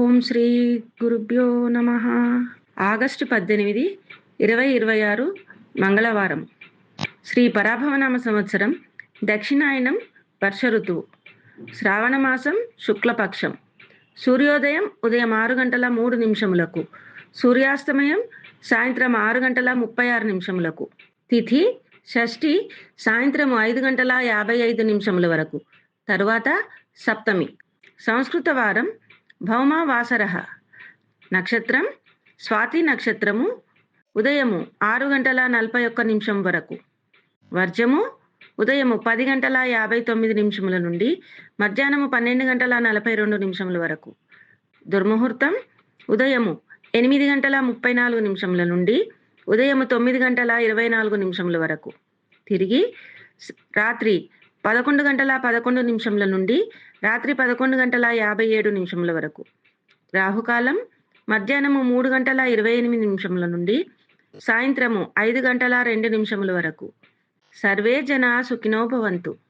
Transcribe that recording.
ఓం శ్రీ గురుభ్యో నమః. ఆగస్టు 18, 2026 మంగళవారం. శ్రీ పరాభవనామ సంవత్సరం, దక్షిణాయనం, వర్ష ఋతువు, శ్రావణ మాసం, శుక్లపక్షం. సూర్యోదయం ఉదయం 6:03, సూర్యాస్తమయం సాయంత్రం 6:36. తిథి షష్ఠి సాయంత్రం 5:55 వరకు. తరువాత సప్తమి. సంస్కృత వారం భౌమవాసరః. నక్షత్రం స్వాతి నక్షత్రము, ఉదయము 6:41 వరకు. వర్జము ఉదయము 10:59 నుండి మధ్యాహ్నము 12:42 వరకు. దుర్ముహూర్తం ఉదయము 8:34 నుండి ఉదయము 9:24 వరకు. తిరిగి రాత్రి 11:11 నుండి రాత్రి 11:57 వరకు. రాహుకాలం మధ్యాహ్నము 3:28 నుండి సాయంత్రము 5:02 వరకు. సర్వే జనా సుఖినో భవంతు.